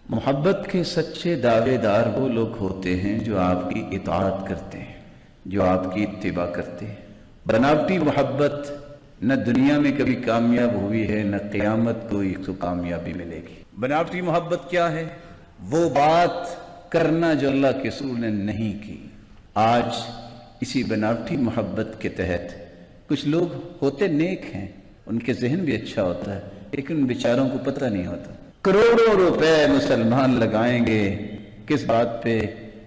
محبت کے سچے دعویدار وہ لوگ ہوتے ہیں جو آپ کی اطاعت کرتے ہیں، جو آپ کی اتباع کرتے ہیں۔ بناوٹی محبت نہ دنیا میں کبھی کامیاب ہوئی ہے، نہ قیامت کو ایک تو کامیابی ملے گی۔ بناوٹی محبت کیا ہے؟ وہ بات کرنا جو اللہ کے رسول نے نہیں کی۔ آج اسی بناوٹی محبت کے تحت کچھ لوگ ہوتے نیک ہیں، ان کے ذہن بھی اچھا ہوتا ہے، لیکن ان بیچاروں کو پتہ نہیں ہوتا۔ کروڑوں روپے مسلمان لگائیں گے کس بات پہ؟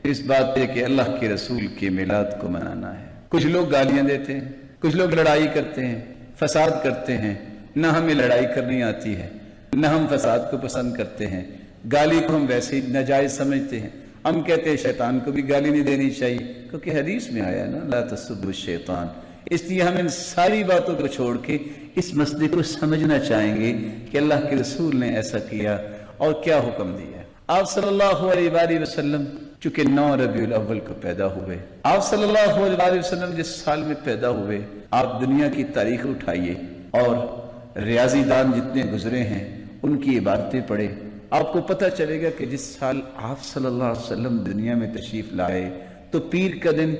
اس بات پہ کہ اللہ کے رسول کے میلاد کو منانا ہے۔ کچھ لوگ گالیاں دیتے ہیں، کچھ لوگ لڑائی کرتے ہیں، فساد کرتے ہیں۔ نہ ہمیں لڑائی کرنی آتی ہے، نہ ہم فساد کو پسند کرتے ہیں۔ گالی کو ہم ویسے ہی ناجائز سمجھتے ہیں۔ ہم کہتے ہیں شیطان کو بھی گالی نہیں دینی چاہیے، کیونکہ حدیث میں آیا نا لا تسبوا الشیطان۔ اس لیے ہم ان ساری باتوں کو چھوڑ کے اس مسئلے کو سمجھنا چاہیں گے کہ اللہ کے رسول نے ایسا کیا اور کیا حکم دیا۔ آپ صلی اللہ علیہ وآلہ وسلم چونکہ 9 ربیع الاول کو پیدا ہوئے، آپ صلی اللہ علیہ وآلہ وسلم جس سال میں پیدا ہوئے، آپ دنیا کی تاریخ اٹھائیے اور ریاضی دان جتنے گزرے ہیں ان کی عبارتیں پڑھے، آپ کو پتہ چلے گا کہ جس سال آپ صلی اللہ علیہ وسلم دنیا میں تشریف لائے تو پیر کا دن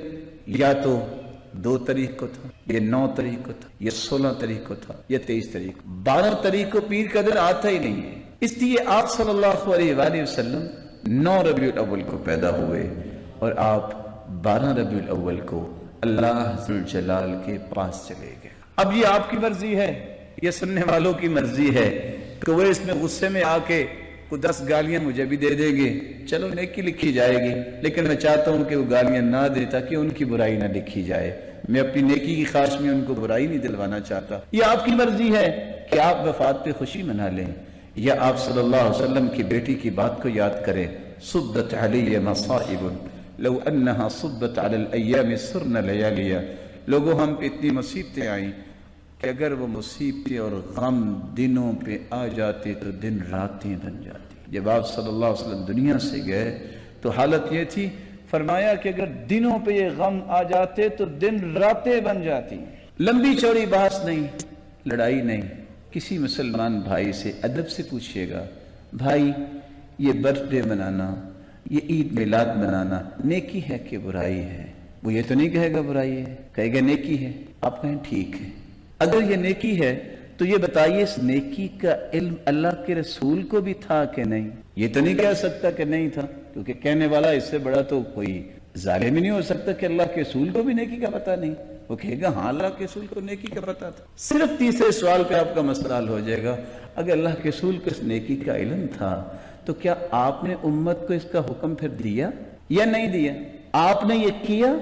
یا تو 2 تاریخ کو تھا، یا 9 تاریخ کو تھا، یا 16 تاریخ کو تھا، یا 23 تاریخ۔ 12 تاریخ کو پیر کا دن آتا ہی نہیں ہے۔ اس لیے آپ صلی اللہ علیہ وآلہ وسلم 9 ربیع الاول کو پیدا ہوئے اور آپ 12 ربیع الاول کو اللہ ذوالجلال کے پاس چلے گئے۔ اب یہ آپ کی مرضی ہے، یہ سننے والوں کی مرضی ہے کہ وہ اس میں غصے میں آ کے 10 گالیاں مجھے بھی دے دیں گے، چلو نیکی لکھی جائے گی، لیکن میں چاہتا ہوں کہ وہ گالیاں نہ دے تاکہ ان کی برائی نہ لکھی جائے۔ میں اپنی نیکی کی خواہش میں ان کو برائی نہیں دلوانا چاہتا۔ یہ آپ کی مرضی ہے کہ آپ وفات پہ خوشی منا لیں، یا آپ صلی اللہ علیہ وسلم کی بیٹی کی بات کو یاد کریں، صبت علی مصائب لو انہا صبت علی الایام سرن لیالیا۔ لوگوں ہم پہ اتنی مصیبتیں آئیں کہ اگر وہ مصیبتیں اور غم دنوں پہ آ جاتے تو دن راتیں بن جاتی۔ جب آپ صلی اللہ علیہ وسلم دنیا سے گئے تو حالت یہ تھی، فرمایا کہ اگر دنوں پہ یہ غم آ جاتے تو دن راتیں بن جاتی۔ لمبی چوڑی بحث نہیں، لڑائی نہیں۔ کسی مسلمان بھائی سے ادب سے پوچھئے گا، بھائی یہ برتھ ڈے منانا، یہ عید میلاد منانا نیکی ہے کہ برائی ہے؟ وہ یہ تو نہیں کہے گا برائی ہے، کہے گا نیکی ہے۔ آپ کہیں ٹھیک ہے، اگر یہ نیکی ہے تو یہ بتائیے اس نیکی کا علم اللہ کے رسول کو بھی تھا کہ نہیں؟ یہ تو نہیں کہہ سکتا کہ نہیں تھا، کیونکہ کہنے والا اس سے بڑا تو کوئی ظالم ہی نہیں ہو سکتا کہ اللہ کے رسول کو بھی نیکی کا پتہ نہیں۔ وہ کہے گا ہاں اللہ کے رسول کو نیکی کا پتہ تھا۔ صرف تیسرے سوال پہ آپ کا مسئلہ حل ہو جائے گا، اگر اللہ کے رسول کو اس نیکی کا علم تھا تو کیا آپ نے امت کو اس کا حکم پھر دیا یا نہیں دیا؟ آپ نے یہ کیا؟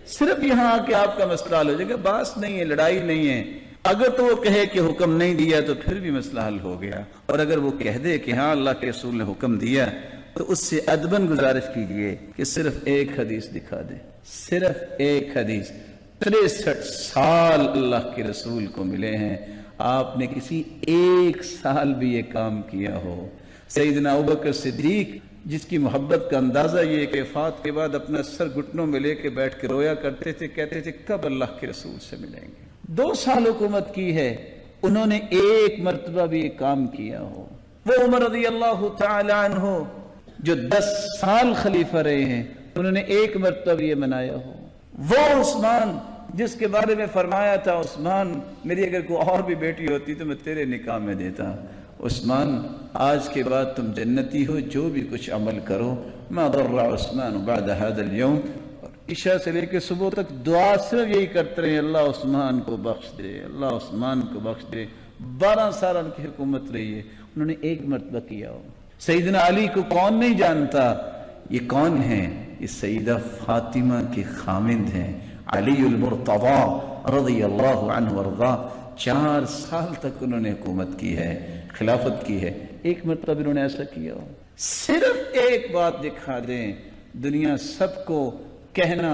صرف یہاں آ کے آپ کا مسئلہ حل ہو جائے گا، بات نہیں ہے، لڑائی نہیں ہے۔ اگر تو وہ کہے کہ حکم نہیں دیا تو پھر بھی مسئلہ حل ہو گیا، اور اگر وہ کہہ دے کہ ہاں اللہ کے رسول نے حکم دیا تو اس سے ادباً گزارش کیجئے کہ صرف ایک حدیث دکھا دے، صرف ایک حدیث۔ 63 سال اللہ کے رسول کو ملے ہیں، آپ نے کسی ایک سال بھی یہ کام کیا ہو؟ سیدنا ابوبکر صدیق جس کی محبت کا اندازہ یہ کہ وفات کے بعد اپنا سر گھٹنوں میں لے کے بیٹھ کے رویا کرتے تھے، کہتے تھے کب اللہ کے رسول سے ملیں گے۔ 2 سال حکومت کی ہے، انہوں نے ایک مرتبہ بھی یہ کام کیا ہو؟ وہ عمر رضی اللہ تعالی عنہ جو 10 سال خلیفہ رہے ہیں، انہوں نے ایک مرتبہ یہ منایا ہو؟ وہ عثمان جس کے بارے میں فرمایا تھا، عثمان میری اگر کوئی اور بھی بیٹی ہوتی تو میں تیرے نکاح میں دیتا۔ عثمان آج کے بعد تم جنتی ہو، جو بھی کچھ عمل کرو۔ ما ضر عثمان بعد هذا اليوم۔ عشاء سے لے کے صبح تک دعا صرف یہی کرتے رہے، اللہ عثمان کو بخش دے، اللہ عثمان کو بخش دے۔ 12 سال ان کی حکومت رہی ہے، انہوں نے ایک مرتبہ کیا ہو؟ سیدنا علی کو کون نہیں جانتا؟ یہ کون ہیں؟ یہ سیدہ فاطمہ کے خامند ہیں، علی المرتضی رضی اللہ عنہ وارضاہ۔ 4 سال تک انہوں نے حکومت کی ہے، خلافت کی ہے، ایک مرتبہ انہوں نے ایسا کیا ہو؟ صرف ایک بات دکھا دیں، دنیا سب کو کہنا،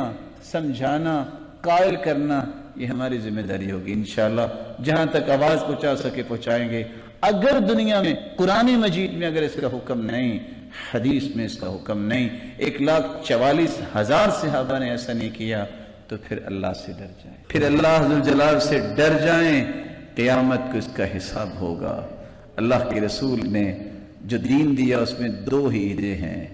سمجھانا، قائل کرنا، یہ ہماری ذمہ داری ہوگی انشاءاللہ۔ جہاں تک آواز پہنچا سکے پہنچائیں گے۔ اگر دنیا میں قرآن مجید میں اگر اس کا حکم نہیں، حدیث میں اس کا حکم نہیں، 1,44,000 صحابہ نے ایسا نہیں کیا، تو پھر اللہ سے ڈر جائیں، پھر اللہ ذوالجلال سے ڈر جائیں۔ قیامت کو اس کا حساب ہوگا۔ اللہ کے رسول نے جو دین دیا اس میں دو ہی عیدیں ہیں،